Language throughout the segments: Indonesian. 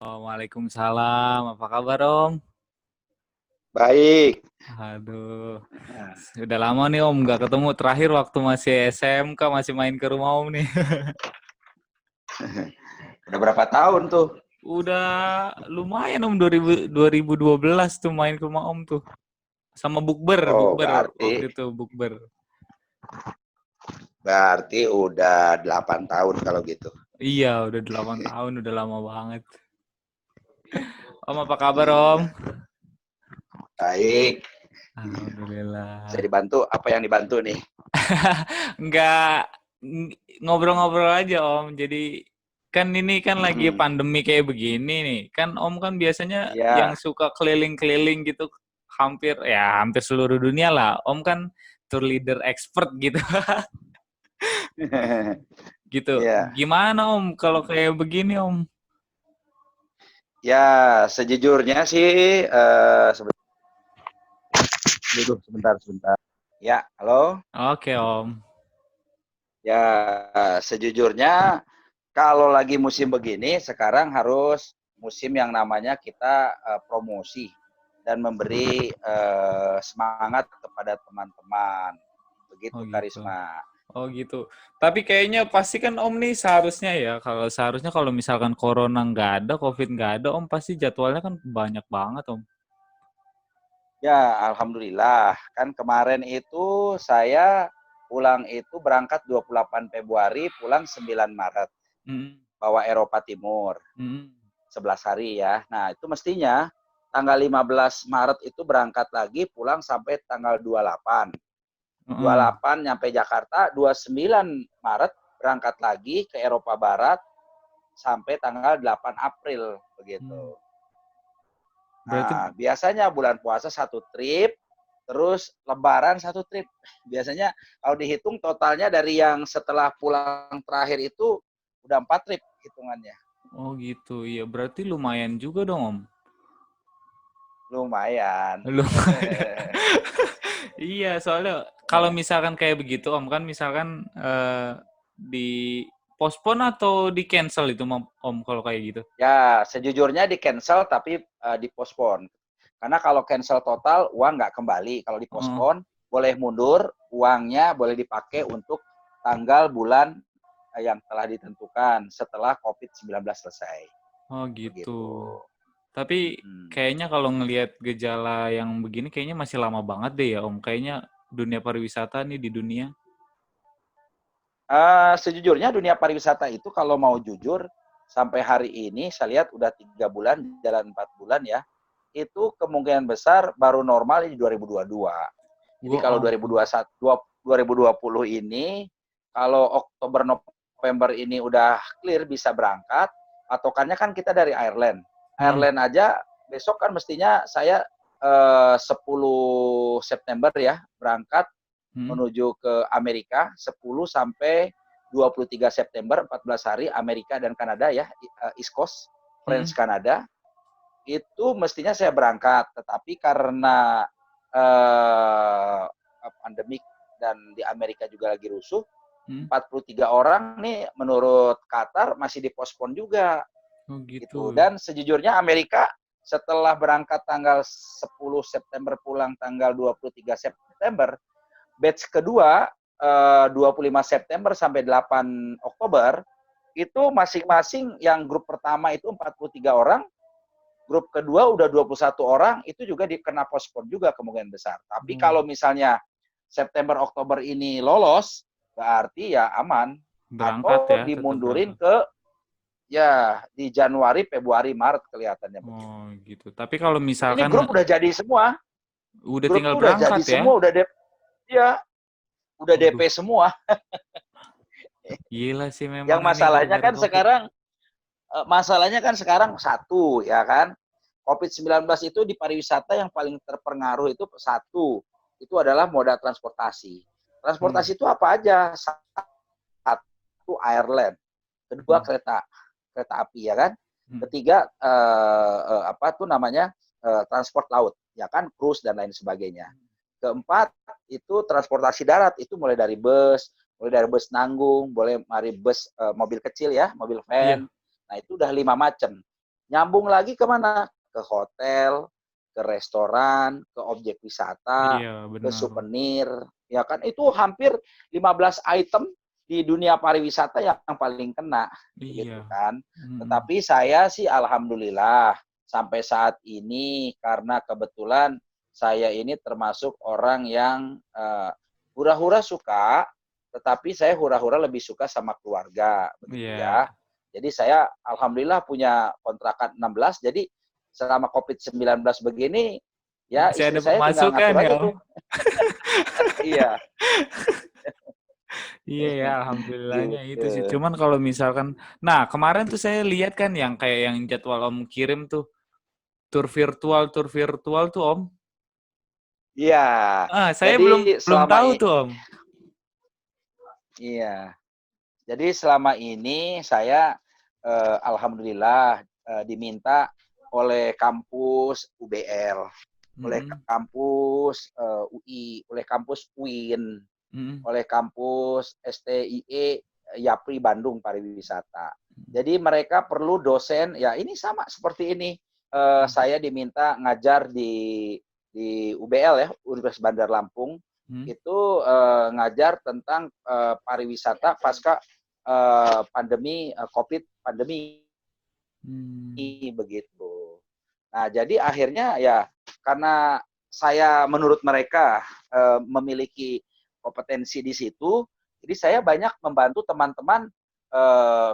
Waalaikumsalam. Apa kabar, Om? Baik. Aduh, Nah, udah lama nih Om nggak ketemu. Terakhir waktu masih SMK masih main ke rumah Om nih. udah berapa tahun tuh? Udah lumayan Om 2012 tuh main ke rumah Om tuh. Sama bukber, Oh, bukber waktu itu bukber. berarti udah 8 tahun kalau gitu. Iya, udah 8 tahun, udah lama banget. Om apa kabar Om? Iya. Baik. Bisa Alhamdulillah. dibantu? Apa yang dibantu nih? Nggak ngobrol-ngobrol aja Om. Jadi kan ini kan lagi Mm-mm. pandemi kayak begini nih. Kan Om kan biasanya yang Iya. suka keliling-keliling gitu hampir seluruh dunia lah. Om kan tour leader expert gitu. Gitu. Iya. Gimana Om kalau kayak begini Om? Ya, sejujurnya sih sebentar. Ya, halo. Oke Om. Ya, sejujurnya kalau lagi musim begini sekarang harus musim yang namanya kita promosi dan memberi semangat kepada teman-teman. Oh Begitu gitu. Karisma. Oh gitu. Tapi kayaknya pasti kan Om nih seharusnya ya, kalau seharusnya kalau misalkan corona nggak ada, COVID nggak ada, Om pasti jadwalnya kan banyak banget Om. Ya, alhamdulillah. Kan kemarin itu saya pulang itu berangkat 28 Februari, pulang 9 Maret. Mm, Bawa Eropa Timur. mm, 11 hari ya. Nah, itu mestinya tanggal 15 Maret itu berangkat lagi, pulang sampai tanggal 28. mm. 28 nyampe Jakarta, 29 Maret berangkat lagi ke Eropa Barat sampai tanggal 8 April begitu. Hmm. Berarti Nah, biasanya bulan puasa satu trip, terus lebaran satu trip. Biasanya kalau dihitung totalnya dari yang setelah pulang terakhir itu udah 4 trip hitungannya. oh gitu. Iya, berarti lumayan juga dong Om. Lumayan. Lumayan. Iya, soalnya kalau misalkan kayak begitu Om kan misalkan di postpone atau di cancel itu Om kalau kayak gitu. Ya, sejujurnya di cancel tapi dipospon. Karena kalau cancel total, uang nggak kembali. Kalau Oh, dipospon, boleh mundur, uangnya boleh dipakai untuk tanggal bulan yang telah ditentukan setelah COVID-19 selesai. oh gitu. Begitu. Tapi Hmm. kayaknya kalau ngelihat gejala yang begini kayaknya masih lama banget deh ya Om. Kayaknya dunia pariwisata nih di dunia. Sejujurnya dunia pariwisata itu kalau mau jujur, sampai hari ini saya lihat udah 3 bulan, jalan 4 bulan ya, itu kemungkinan besar baru normal di 2022. Jadi Gua kalau ampun. 2020 ini, kalau Oktober November ini udah clear bisa berangkat, patokannya kan kita dari Ireland. Hmm, Ireland aja besok kan mestinya saya 10 September ya berangkat hmm, menuju ke Amerika, 10 sampai 23 September 14 hari Amerika dan Kanada ya, East Coast, hmm, French Kanada. Itu mestinya saya berangkat, tetapi karena pandemik dan di Amerika juga lagi rusuh, hmm. 43 orang nih menurut Qatar masih dipospon juga Oh gitu. gitu. Dan sejujurnya Amerika setelah berangkat tanggal 10 September pulang tanggal 23 September, batch kedua 25 September sampai 8 Oktober itu masing-masing yang grup pertama itu 43 orang, grup kedua udah 21 orang, itu juga dikena pospon juga kemungkinan besar. Tapi Oh, kalau misalnya September Oktober ini lolos, berarti ya aman berangkat atau ya, tetap dimundurin berangkat. ke ya di Januari, Februari, Maret kelihatannya begitu. Oh gitu. Tapi kalau Ini misalkan grup udah jadi semua, udah grup tinggal tuh udah jadi berangkat ya. semua, ya udah DP Waduh, semua. gila sih memang Yang ini masalahnya gara-gara kan COVID. sekarang satu ya kan, COVID-19 itu di pariwisata yang paling terpengaruh itu satu, itu adalah moda transportasi. Hmm, Transportasi itu apa aja? Satu airline, kedua hmm, kereta api ya kan, hmm, ketiga apa tuh namanya transport laut ya kan, cruise dan lain sebagainya. Keempat itu transportasi darat, itu mulai dari bus nanggung, boleh mari bus mobil kecil ya, mobil iya. van. Nah itu udah 5 macam. Nyambung lagi ke mana? Ke hotel, ke restoran, ke objek wisata, Iya, ke benar. souvenir, ya kan? Itu hampir 15 item di dunia pariwisata yang paling kena, begitu Iya. kan. Mm-mm. Tetapi saya sih alhamdulillah sampai saat ini karena kebetulan saya ini termasuk orang yang hura-hura suka, tetapi saya hura-hura lebih suka sama keluarga, begitu Iya. ya. Jadi saya alhamdulillah punya kontrakan 16, jadi selama COVID-19 begini, ya Masih istri ada saya tinggal pemasukan ngatur ya, aja Om? tuh. Iya, Iya ya, alhamdulillahnya itu sih. gitu. Cuman kalau misalkan, nah kemarin tuh saya lihat kan yang kayak yang jadwal Om kirim tuh, tour virtual tuh Om. Iya, Ah, saya jadi belum belum selama tahu ini, tuh Om. iya, jadi selama ini saya alhamdulillah diminta oleh kampus UBL, oleh Mm-mm, kampus UI, oleh kampus UIN, mm-mm, oleh kampus STIE Yapri Bandung Pariwisata. Jadi mereka perlu dosen, ya ini sama seperti ini. mm-mm, Saya diminta ngajar di UBL ya, Universitas Bandar Lampung, mm-mm, itu ngajar tentang pariwisata pasca pandemi COVID pandemi mm. begitu. Nah, jadi akhirnya ya karena saya menurut mereka memiliki kompetensi di situ, jadi saya banyak membantu teman-teman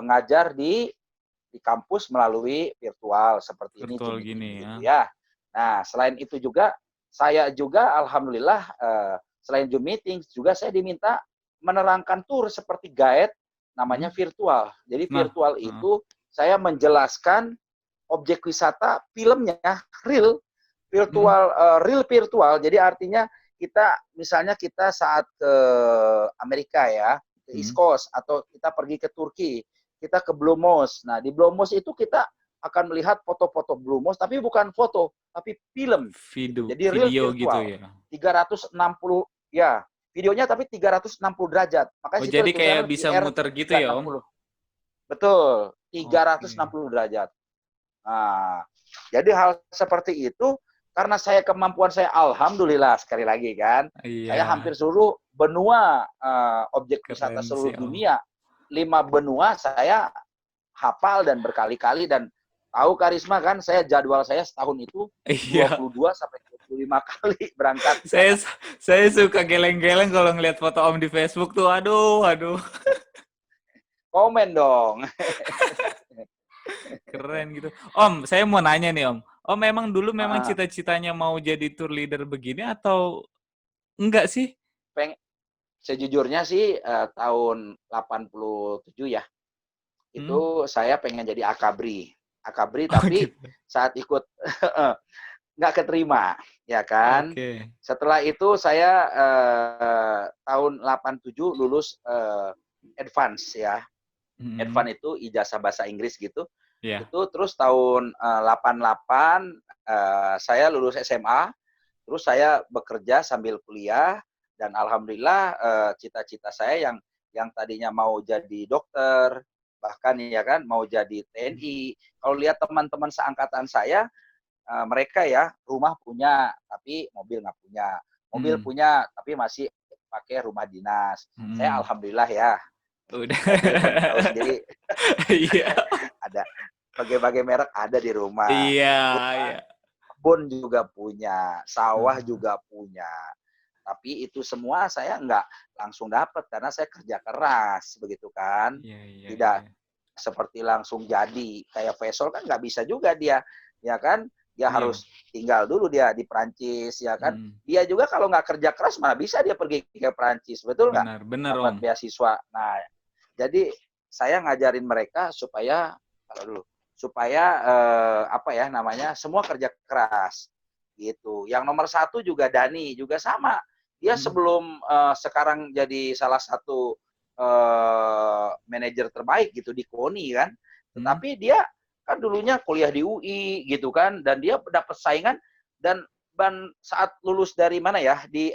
ngajar di kampus melalui virtual seperti ini Virtual Zoom meeting gini ya. begitu ya. Nah, selain itu juga saya juga alhamdulillah selain Zoom meeting juga saya diminta menerangkan tour seperti guide namanya Mm. virtual. Jadi Nah, virtual heeh. itu saya menjelaskan objek wisata filmnya real Mm, virtual real virtual. Jadi artinya kita misalnya kita saat ke Amerika ya, ke East mm. Coast atau kita pergi ke Turki, kita ke Blue Mosque. Nah, di Blue Mosque itu kita akan melihat foto-foto Blue Mosque tapi bukan foto, tapi film gitu. Jadi real Video gitu virtual. ya. 360 ya, videonya tapi 360 derajat. Makanya Oh, situ jadi kayak tulisannya bisa VR muter gitu ya, Om? 360. Betul, Oke. 360 derajat. Nah, jadi hal seperti itu karena saya kemampuan saya alhamdulillah sekali lagi kan, saya Iya, hampir seluruh benua objek wisata keren seluruh sih, Om. dunia. 5 benua saya hafal dan berkali-kali dan tahu Karisma kan saya jadwal saya setahun itu Iya. 22 sampai 25 kali berangkatnya. Saya saya suka geleng-geleng kalau ngeliat foto Om di Facebook tuh. Aduh, aduh. Komen dong. Keren gitu. Om, saya mau nanya nih, Om. Om memang dulu memang cita-citanya mau jadi tour leader begini atau enggak sih? Peng Sejujurnya sih tahun 87 ya, Hmm? itu saya pengen jadi akabri. Akabri Oh tapi gitu. saat ikut nggak keterima, ya kan. Oke. Setelah itu saya tahun 87 lulus advance ya. Hmm. Advance itu ijazah bahasa Inggris gitu. Ya. Itu terus tahun 88 saya lulus SMA, terus saya bekerja sambil kuliah dan alhamdulillah cita-cita saya yang tadinya mau jadi dokter, bahkan ya kan mau jadi TNI. Kalau lihat teman-teman seangkatan saya, mereka ya rumah punya tapi mobil nggak punya, mobil Hmm. punya tapi masih pakai rumah dinas. Saya Hmm. alhamdulillah ya Udah. mobil tahu sendiri Iya. ada berbagai merek ada di rumah. Iya, Terus iya. kebun juga punya, sawah Heeh. juga punya. Tapi itu semua saya nggak langsung dapat karena saya kerja keras begitu kan. Iya, iya, Tidak iya. seperti langsung jadi. Kayak Faisal kan nggak bisa juga dia, ya kan? Dia Iya. harus tinggal dulu dia di Perancis, ya kan? Hmm. Dia juga kalau nggak kerja keras mana bisa dia pergi ke Perancis, betul nggak? Benar, benar, Dapat Om. beasiswa. Nah, jadi saya ngajarin mereka supaya kalau dulu supaya apa ya namanya semua kerja keras gitu. Yang nomor satu juga Dani juga sama. Dia Hmm. sebelum sekarang jadi salah satu manajer terbaik gitu di KONI kan. Hmm. Tetapi dia kan dulunya kuliah di UI gitu kan dan dia dapat saingan dan saat lulus dari mana ya di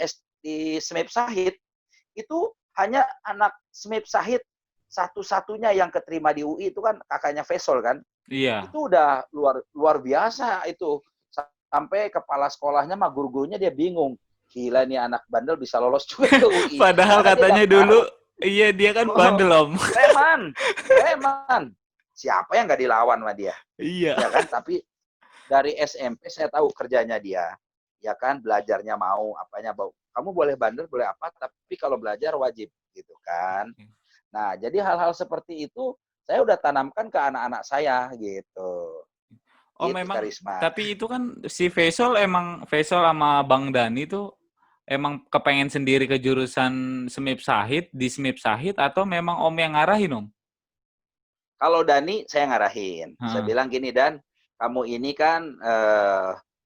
SMIP Sahid itu hanya anak SMIP Sahid satu-satunya yang keterima di UI itu kan kakaknya Faisal kan. Iya. Itu udah luar biasa itu. Sampai kepala sekolahnya mah guru-gurunya dia bingung. Gila nih anak bandel bisa lolos juga ke UI. Padahal Karena dia katanya daftar. dulu, iya dia kan bandel Om. Preman, preman. Siapa yang nggak dilawan sama dia? Iya. Ya kan? Tapi dari SMP saya tahu kerjanya dia. Ya kan, belajarnya mau, apanya mau. Kamu boleh bandel, boleh apa, tapi kalau belajar wajib gitu kan. Nah, jadi hal-hal seperti itu saya udah tanamkan ke anak-anak saya gitu. Oh Gitu memang, Karisma. tapi itu kan si Faisal sama Bang Dani tuh emang kepengen sendiri ke jurusan Semip Sahid, di Semip Sahid atau memang Om yang ngarahin Om? Kalau Dani saya ngarahin. Saya Heeh, bilang gini, Dan, kamu ini kan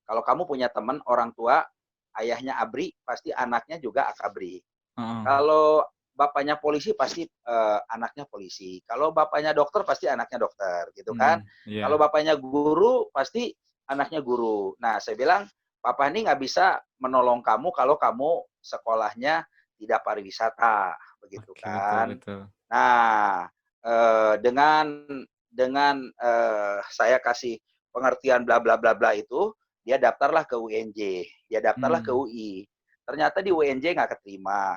kalau kamu punya teman orang tua ayahnya ABRI, pasti anaknya juga AKABRI. heeh. Kalau bapaknya polisi pasti anaknya polisi. Kalau bapaknya dokter pasti anaknya dokter, gitu kan. Kalau Iya. bapaknya guru pasti anaknya guru. Nah, saya bilang, papa ini nggak bisa menolong kamu kalau kamu sekolahnya tidak pariwisata, begitu Oke, betul kan. betul. Nah, dengan saya kasih pengertian bla bla bla bla itu, dia daftarlah ke UNJ, dia daftarlah ke Hmm. UI. Ternyata di UNJ nggak keterima.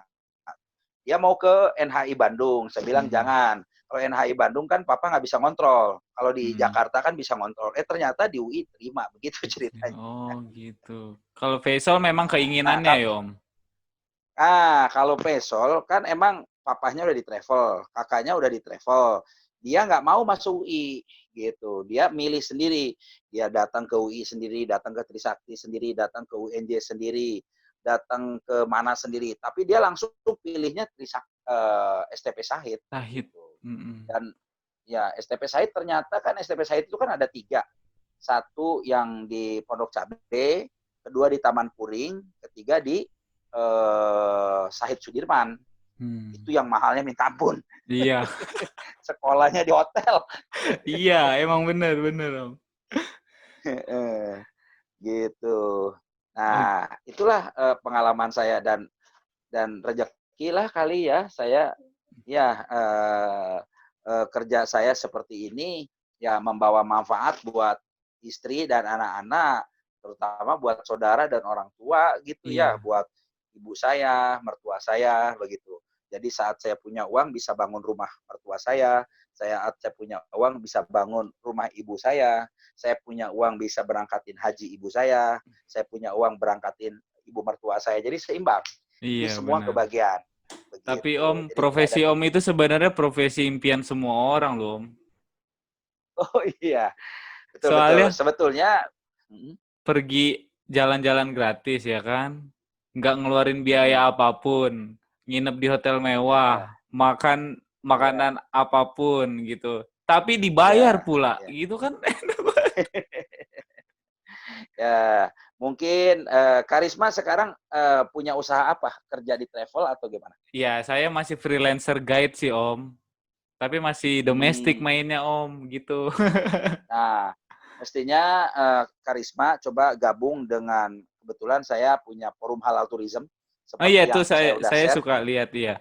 Dia mau ke NHI Bandung. Saya bilang Mhm, jangan. Kalau NHI Bandung kan papa nggak bisa ngontrol. Kalau di mhm. Jakarta kan bisa ngontrol. Ternyata di UI terima. Begitu ceritanya. Oh gitu. Kalau Faisal memang Nah, keinginannya ya Om? kalau Pesol kan emang papahnya udah di travel, kakaknya udah di travel. Dia nggak mau masuk UI gitu. Dia milih sendiri. Dia datang ke UI sendiri, datang ke Trisakti sendiri, datang ke UNJ sendiri, datang ke mana sendiri. Tapi dia langsung pilihnya STP Sahid Sahid. gitu. Mhm. Dan ya STP Sahid ternyata kan STP Sahid itu kan ada 3. Satu yang di Pondok Cabe, kedua di Taman Puring, ketiga di Sahid Sudirman. Hmm. Itu yang mahalnya minta ampun. Iya, Sekolahnya di hotel. iya, emang bener bener Om. Gitu. Oh, Nah, itulah pengalaman saya dan rezeki lah kali ya saya ya kerja saya seperti ini ya membawa manfaat buat istri dan anak-anak, terutama buat saudara dan orang tua gitu ya, iya. buat ibu saya, mertua saya begitu. Jadi saat saya punya uang bisa bangun rumah mertua saat saya punya uang bisa bangun rumah ibu saya punya uang bisa berangkatin haji ibu saya punya uang berangkatin ibu mertua saya. Jadi seimbang. Jadi Iya, semua benar. kebagian Tapi begitu. Om, Jadi tidak ada profesi Om itu sebenarnya profesi impian semua orang loh Om. oh iya, betul betul. Soalnya Sebetulnya mhm, pergi jalan-jalan gratis ya kan, nggak ngeluarin mhm, biaya apapun, nginep di hotel iya, mewah, makan iya, makanan apapun gitu. Tapi dibayar iya, pula, iya. gitu kan? Ya, mungkin Karisma sekarang punya usaha apa? Kerja di travel atau gimana? Ya, saya masih freelancer guide sih Om. Tapi masih domestik Hmm. mainnya Om, gitu. Nah, mestinya Karisma coba gabung dengan kebetulan saya punya forum halal tourism Oh iya, seperti tuh yang saya udah saya share. suka lihat ya.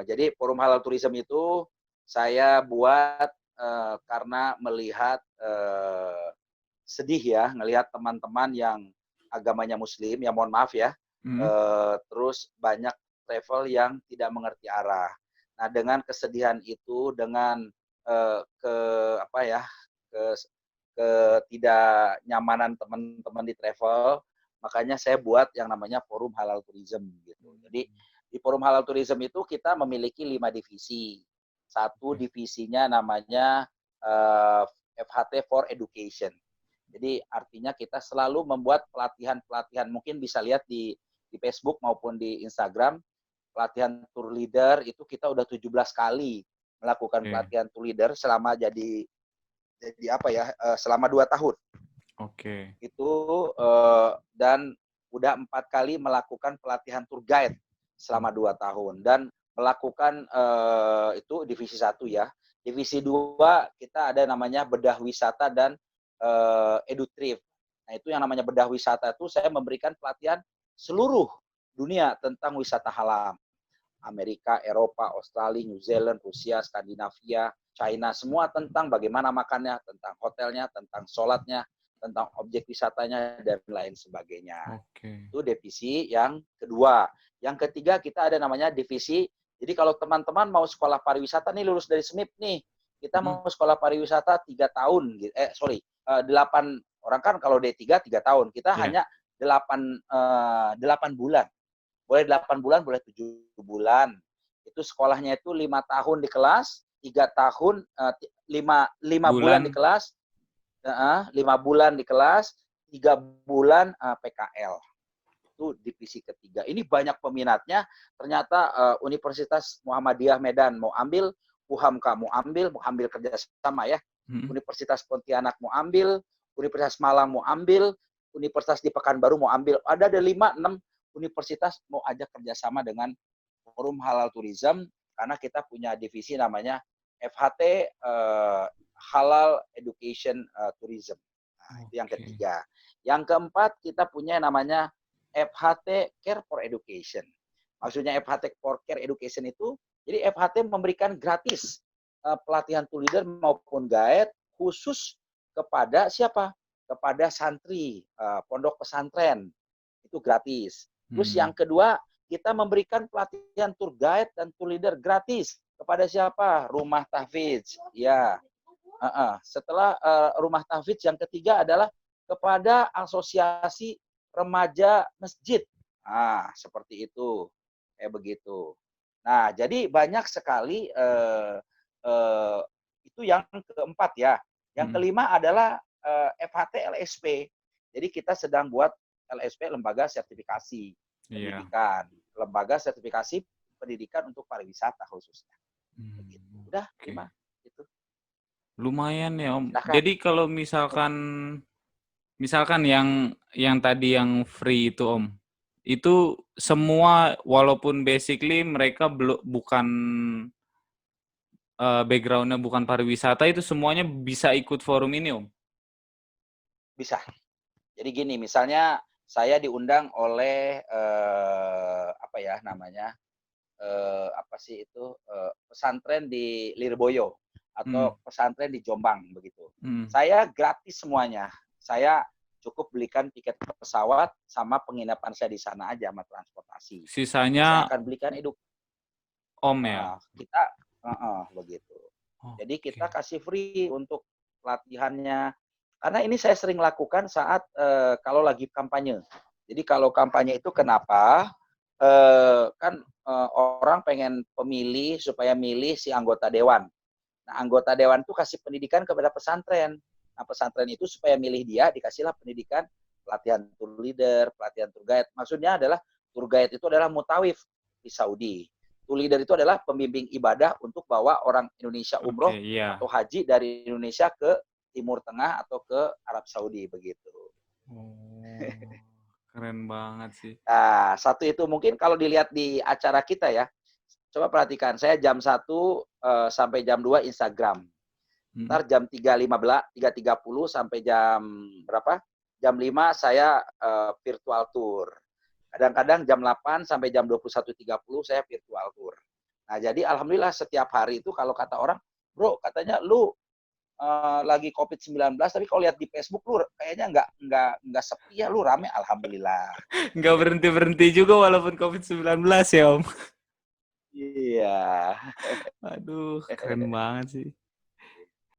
Jadi forum halal tourism itu saya buat karena melihat sedih ya ngelihat teman-teman yang agamanya muslim, ya mohon maaf ya, Hmm. terus banyak travel yang tidak mengerti arah. Nah, dengan kesedihan itu, dengan ke apa ya, ke ketidaknyamanan teman-teman di travel, makanya saya buat yang namanya Forum Halal Tourism gitu. Jadi di Forum Halal Tourism itu kita memiliki 5 divisi. Satu divisinya namanya FHT for Education. Jadi artinya kita selalu membuat pelatihan-pelatihan, mungkin bisa lihat di Facebook maupun di Instagram, pelatihan tour leader itu kita udah 17 kali melakukan Oke, pelatihan tour leader selama jadi apa ya, selama 2 tahun. oke. Itu dan udah 4 kali melakukan pelatihan tour guide selama 2 tahun dan melakukan itu divisi 1 ya. Divisi 2 kita ada namanya bedah wisata dan edutrip. Nah, itu yang namanya bedah wisata itu saya memberikan pelatihan seluruh dunia tentang wisata halal. Amerika, Eropa, Australia, New Zealand, Rusia, Skandinavia, China, semua tentang bagaimana makannya, tentang hotelnya, tentang sholatnya, tentang objek wisatanya, dan lain sebagainya. Oke. Itu divisi yang kedua. Yang ketiga, kita ada namanya divisi, jadi kalau teman-teman mau sekolah pariwisata nih, lulus dari SMIP nih, kita mau sekolah pariwisata 3 tahun, 8, orang kan kalau D3 3 tahun, kita hanya 8 bulan. Boleh 8 bulan, boleh 7 bulan. Itu sekolahnya itu 5 tahun di kelas, 3 tahun, 5 bulan di kelas, 5 bulan di kelas, 3 bulan PKL. Itu divisi ketiga. Ini banyak peminatnya. Ternyata Universitas Muhammadiyah Medan mau ambil, UHAMKA mau ambil kerjasama ya. Universitas Pontianak mau ambil, Universitas Malang mau ambil, Universitas di Pekanbaru mau ambil. Ada 5-6 universitas mau ajak kerjasama dengan Forum Halal Tourism, karena kita punya divisi namanya FHT Halal Education Tourism. Nah, itu yang ketiga. Yang keempat, kita punya namanya FHT Care for Education. Maksudnya FHT for Care Education itu, jadi FHT memberikan gratis pelatihan tour leader maupun guide khusus kepada siapa? Kepada santri, pondok pesantren. Itu gratis. Terus yang kedua, kita memberikan pelatihan tour guide dan tour leader gratis kepada siapa? Rumah tahfidz. Ya. Setelah rumah tahfidz, yang ketiga adalah kepada asosiasi remaja masjid. Nah, seperti itu. Kayak begitu. Nah, jadi banyak sekali itu yang keempat ya. Yang kelima adalah FHT LSP. Jadi kita sedang buat LSP, lembaga sertifikasi pendidikan, lembaga sertifikasi pendidikan untuk pariwisata khususnya. Udah, 5 gitu. Lumayan ya Om. Silahkan. Jadi kalau misalkan yang tadi yang free itu Om, itu semua walaupun basically mereka bukan background-nya bukan pariwisata, itu semuanya bisa ikut forum ini Om? Bisa. Jadi gini, misalnya saya diundang oleh pesantren di Lirboyo atau pesantren di Jombang begitu. Saya gratis semuanya. Saya cukup belikan tiket pesawat sama penginapan saya di sana aja sama transportasi. Sisanya saya akan belikan Om ya. Kita begitu. Jadi kita kasih free untuk pelatihannya. Karena ini saya sering lakukan saat kalau lagi kampanye. Jadi kalau kampanye itu kenapa? Kan orang pengen pemilih supaya milih si anggota dewan. Nah, anggota dewan itu kasih pendidikan kepada pesantren. Nah, pesantren itu supaya milih dia dikasihlah pendidikan pelatihan tour leader, pelatihan tour guide. Maksudnya adalah tour guide itu adalah mutawif di Saudi. Tour leader itu adalah pembimbing ibadah untuk bawa orang Indonesia umroh atau haji dari Indonesia ke Timur Tengah atau ke Arab Saudi begitu. Keren banget sih. Nah, satu itu mungkin kalau dilihat di acara kita ya. Coba perhatikan, saya jam 1 sampai jam 2 Instagram. Ntar jam 3.30 sampai jam berapa? Jam 5 saya virtual tour. Kadang-kadang jam 8 sampai jam 21.30 saya virtual tour. Nah, jadi alhamdulillah setiap hari itu kalau kata orang, bro, katanya lu lagi COVID-19, tapi kalau lihat di Facebook lu kayaknya nggak sepi ya, lu rame, alhamdulillah. Nggak berhenti-berhenti juga walaupun COVID-19 ya Om. Iya. Aduh, keren banget sih.